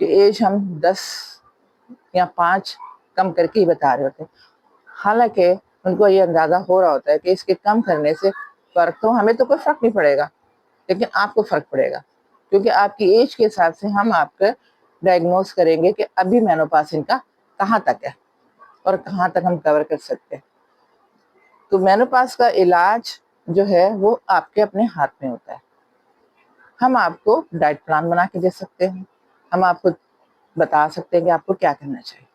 کہ ایج ہم 10 یا 5 کم کر کے ہی بتا رہے ہوتے ہیں، حالانکہ ان کو یہ اندازہ ہو رہا ہوتا ہے کہ اس کے کم کرنے سے فرق تو ہمیں تو کوئی فرق نہیں پڑے گا، لیکن آپ کو فرق پڑے گا، کیونکہ آپ کی ایج کے حساب سے ہم آپ کا ڈائگنوز کریں گے کہ ابھی مینوپاس ان کا کہاں تک ہے اور کہاں تک ہم کور کر سکتے ہیں۔ تو مینوپاس کا علاج جو ہے وہ آپ کے اپنے ہاتھ میں ہوتا ہے۔ ہم آپ کو ڈائٹ پلان بنا کے دے سکتے ہیں، ہم آپ کو بتا سکتے ہیں کہ آپ کو کیا کرنا چاہیے۔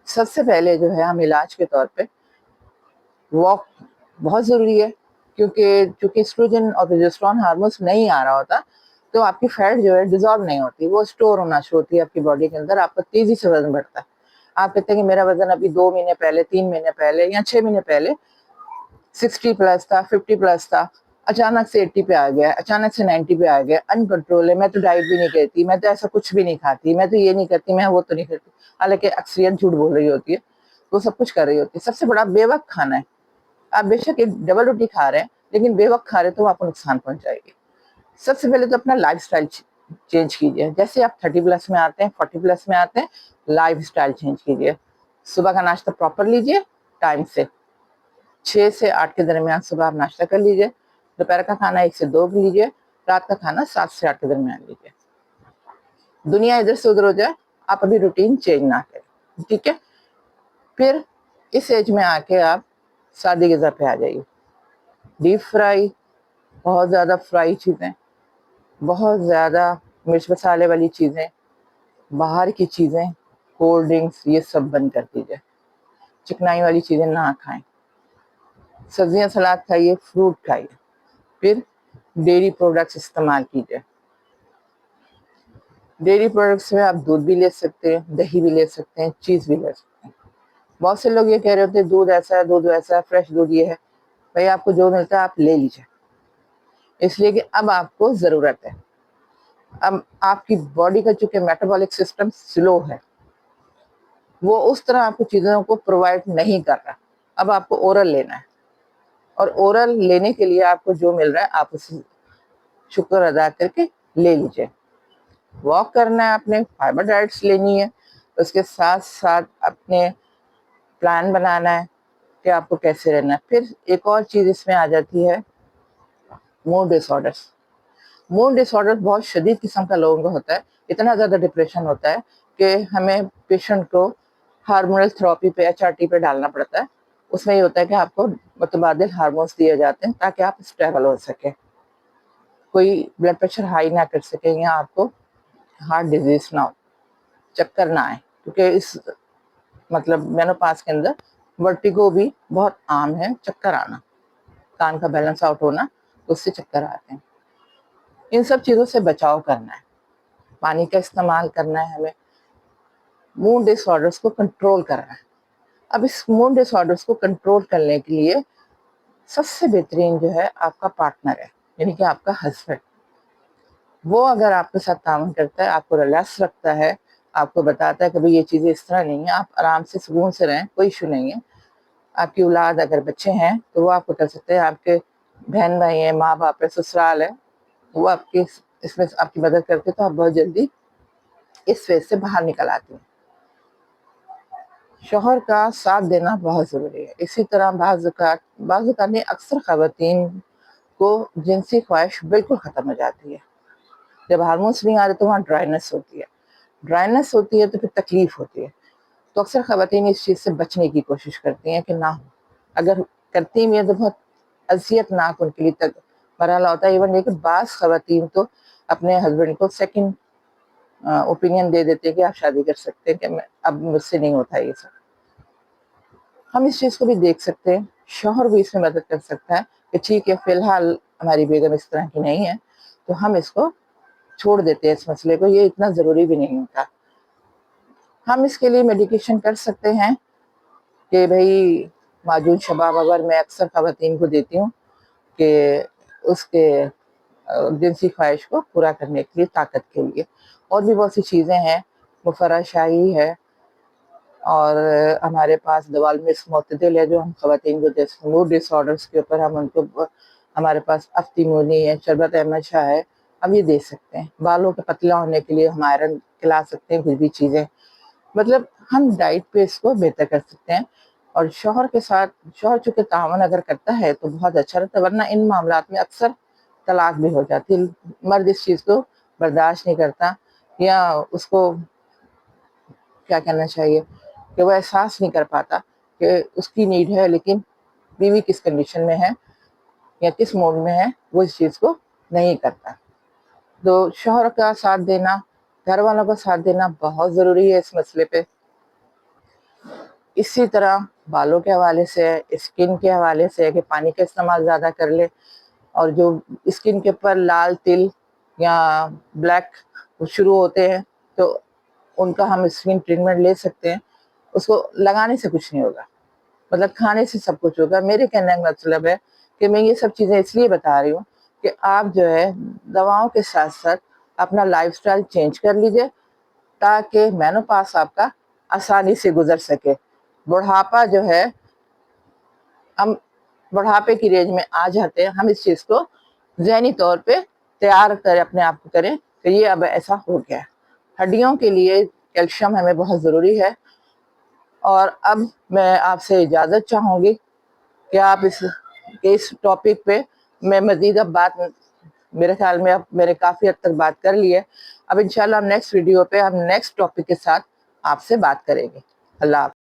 سب سے پہلے جو ہے ہم علاج کے طور پہ واک بہت ضروری ہے، کیونکہ چونکہ ایسٹروجن اور پروجسٹرون ہارمونس نہیں آ رہا ہوتا تو آپ کی فیٹ جو ہے ڈیزالو نہیں ہوتی، وہ اسٹور ہونا شروع ہوتی ہے آپ کی باڈی کے اندر، آپ کا تیزی سے وزن بڑھتا ہے۔ آپ کہتے ہیں کہ میرا وزن ابھی 2 مہینے پہلے، 3 مہینے پہلے یا 6 مہینے پہلے 60 پلس تھا، 50 پلس تھا، اچانک سے 80 پہ آ گیا، اچانک سے 90 پہ آ گیا، ان کنٹرول ہے، میں تو ڈائٹ بھی نہیں کرتی، میں تو ایسا کچھ بھی نہیں کھاتی، میں تو یہ نہیں کرتی، میں وہ تو نہیں کرتی، حالانکہ اکثریت جھوٹ بول رہی ہوتی ہے، وہ سب کچھ کر رہی ہوتی ہے۔ سب سے بڑا بے وقت کھانا ہے۔ آپ بے شک ایک ڈبل روٹی کھا رہے ہیں، لیکن بے وقت کھا رہے تو وہ آپ کو نقصان پہنچائے گی۔ سب سے پہلے تو اپنا لائف سٹائل چینج کیجئے۔ جیسے آپ 30 پلس میں آتے ہیں، 40 پلس میں آتے ہیں، لائف سٹائل چینج کیجئے۔ صبح کا ناشتہ پراپر لیجئے، ٹائم سے 6 سے 8 کے درمیان صبح آپ ناشتہ کر لیجئے، دوپہر کا کھانا 1 سے 2 لیجئے، رات کا کھانا 7 سے 8 کے درمیان لیجئے۔ دنیا ادھر سے ادھر ہو جائے، آپ ابھی روٹین چینج نہ کریں، ٹھیک ہے؟ پھر اس ایج میں آ کے آپ سادی غذا پہ آ جائیے۔ ڈیپ فرائی، بہت زیادہ فرائی چیزیں، بہت زیادہ مرچ مسالے والی چیزیں، باہر کی چیزیں، کولڈ ڈرنکس، یہ سب بند کر دیجیے۔ چکنائی والی چیزیں نہ کھائیں، سبزیاں سلاد کھائیے، فروٹ کھائیے۔ پھر ڈیری پروڈکٹس استعمال کیجیے۔ ڈیری پروڈکٹس میں آپ دودھ بھی لے سکتے ہیں، دہی بھی لے سکتے ہیں، چیز بھی لے سکتے ہیں۔ بہت سے لوگ یہ کہہ رہے ہوتے ہیں دودھ ایسا ہے، دودھ ویسا ہے، فریش دودھ یہ ہے۔ بھائی آپ کو جو ملتا ہے آپ لے لیجیے، اس لیے کہ اب آپ کو ضرورت ہے۔ اب آپ کی باڈی کا چونکہ میٹابولک سسٹم سلو ہے، وہ اس طرح آپ کو چیزوں کو پرووائڈ نہیں کر رہا۔ اب آپ کو اورل لینا ہے، اور اورل لینے کے لیے آپ کو جو مل رہا ہے آپ اسے شکر ادا کر کے لے لیجیے۔ واک کرنا ہے، اپنے فائبر ڈائٹس لینی ہے، اس کے ساتھ ساتھ اپنے پلان بنانا ہے کہ آپ کو کیسے رہنا ہے۔ پھر ایک اور چیز اس میں آ جاتی ہے موڈ ڈس آرڈرس۔ موڈ ڈس آرڈر بہت شدید قسم کا لوگوں کا ہوتا ہے، اتنا زیادہ ڈپریشن ہوتا ہے کہ ہمیں پیشنٹ کو ہارمونل تھراپی پہ HRT پہ ڈالنا پڑتا ہے۔ اس میں یہ ہوتا ہے کہ آپ کو متبادل ہارمونس دیے جاتے ہیں تاکہ آپ اسٹیبل ہو سکیں، کوئی بلڈ پریشر ہائی نہ کر سکیں یا آپ کو ہارٹ ڈیزیز نہ ہو، چکر نہ آئے، کیونکہ اس مطلب مینوپاس کے اندر ورٹیگو بھی بہت عام ہے، چکر آنا، کان کا بیلنس آؤٹ ہونا، اس سے چکر آتے ہیں۔ ان سب چیزوں سے بچاؤ کرنا ہے، پانی کا استعمال کرنا ہے ہمیں، موڈ ڈس آرڈرس کو کنٹرول کرنا ہے۔ اب اس موڈ ڈس آرڈرس کو کنٹرول کرنے کے لیے سب سے بہترین جو ہے آپ کا پارٹنر ہے، یعنی کہ آپ کا ہسبینڈ۔ وہ اگر آپ کے ساتھ تعاون کرتا ہے، آپ کو ریلیکس رکھتا ہے، آپ کو بتاتا ہے کہ بھئی یہ چیزیں اس طرح نہیں ہیں، آپ آرام سے سکون سے رہیں، کوئی ایشو نہیں ہے۔ آپ کی اولاد اگر بچے ہیں تو وہ آپ کو کر سکتے ہیں، آپ کے بہن بھائی ہیں، ماں باپ ہے، سسرال ہے، وہ آپ کی اس میں آپ کی مدد کرتے تو آپ بہت جلدی اس فیز سے باہر نکل آتے ہیں۔ شوہر کا ساتھ دینا بہت ضروری ہے۔ اسی طرح بعض اوقات نہیں، اکثر خواتین کو جنسی خواہش بالکل ختم ہو جاتی ہے۔ جب ہارمونس نہیں آ رہے تو وہاں ڈرائنس ہوتی ہے، ڈرائنس ہوتی ہے تو پھر تکلیف ہوتی ہے۔ تو اکثر خواتین اس چیز سے بچنے کی کوشش کرتی ہیں کہ نہ ہو، اگر کرتی بھی ہیں تو بہت اذیت ناک ان کے لیے تک مرحلہ ہوتا ہے۔ ایون لیکن بعض خواتین تو اپنے ہسبینڈ کو سیکنڈ اوپینین دے دیتے ہیں کہ آپ شادی کر سکتے ہیں، کہ اب مجھ سے نہیں ہوتا یہ سب۔ ہم اس چیز کو بھی دیکھ سکتے ہیں، شوہر بھی اس میں مدد کر سکتا ہے کہ ٹھیک ہے فی الحال ہماری بیگم اس طرح کی نہیں ہے تو ہم اس کو چھوڑ دیتے ہیں، اس مسئلے کو، یہ اتنا ضروری بھی نہیں ہوتا۔ ہم اس کے لیے میڈیکیشن کر سکتے ہیں کہ بھئی معجون شباب اگر میں اکثر خواتین کو دیتی ہوں کہ اس کے جنسی خواہش کو پورا کرنے کے لیے، طاقت کے لیے، اور بھی بہت سی چیزیں ہیں، مفرح شاہی ہے، اور ہمارے پاس دوالمس معتدل ہے جو ہم خواتین کو موڈ ڈس آرڈرس کے اوپر ہم ان کو، ہمارے پاس افتی مونی ہے، شربت احمد شاہ ہے، اب یہ دے سکتے ہیں. بالوں کے پتلا ہونے کے لیے ہم آئرن کھلا سکتے ہیں, کچھ بھی چیزیں, مطلب ہم ڈائٹ پہ اس کو بہتر کر سکتے ہیں. اور شوہر کے ساتھ, شوہر چونکہ تعاون اگر کرتا ہے تو بہت اچھا رہتا ہے, ورنہ ان معاملات میں اکثر طلاق بھی ہو جاتی ہے. مرد اس چیز کو برداشت نہیں کرتا, یا اس کو کیا کہنا چاہیے کہ وہ احساس نہیں کر پاتا کہ اس کی نیڈ ہے, لیکن بیوی کس کنڈیشن میں ہے یا کس موڈ میں ہے, وہ اس چیز کو نہیں کرتا. تو شوہر کا ساتھ دینا, گھر والوں کا ساتھ دینا بہت ضروری ہے اس مسئلے پہ. اسی طرح بالوں کے حوالے سے, اسکن کے حوالے سے کہ پانی کا استعمال زیادہ کر لے, اور جو اسکن کے اوپر لال تل یا بلیک شروع ہوتے ہیں تو ان کا ہم اسکن ٹریٹمنٹ لے سکتے ہیں. اس کو لگانے سے کچھ نہیں ہوگا, مطلب کھانے سے سب کچھ ہوگا. میرے کہنے کا مطلب ہے کہ میں یہ سب چیزیں اس لیے بتا رہی ہوں کہ آپ جو ہے دواؤں کے ساتھ ساتھ اپنا لائف سٹائل چینج کر لیجئے, تاکہ مینوپاس آپ کا آسانی سے گزر سکے. بڑھاپا جو ہے, ہم بڑھاپے کی رینج میں آ جاتے ہیں, ہم اس چیز کو ذہنی طور پہ تیار کریں, اپنے آپ کو کریں کہ یہ اب ایسا ہو گیا. ہڈیوں کے لیے کیلشیم ہمیں بہت ضروری ہے. اور اب میں آپ سے اجازت چاہوں گی کہ آپ اس ٹاپک پہ میں مزید اب بات, میرے خیال میں اب میں نے کافی حد تک بات کر لی ہے. اب انشاءاللہ ہم نیکسٹ ویڈیو پہ ہم نیکسٹ ٹاپک کے ساتھ آپ سے بات کریں گے. اللہ حافظ.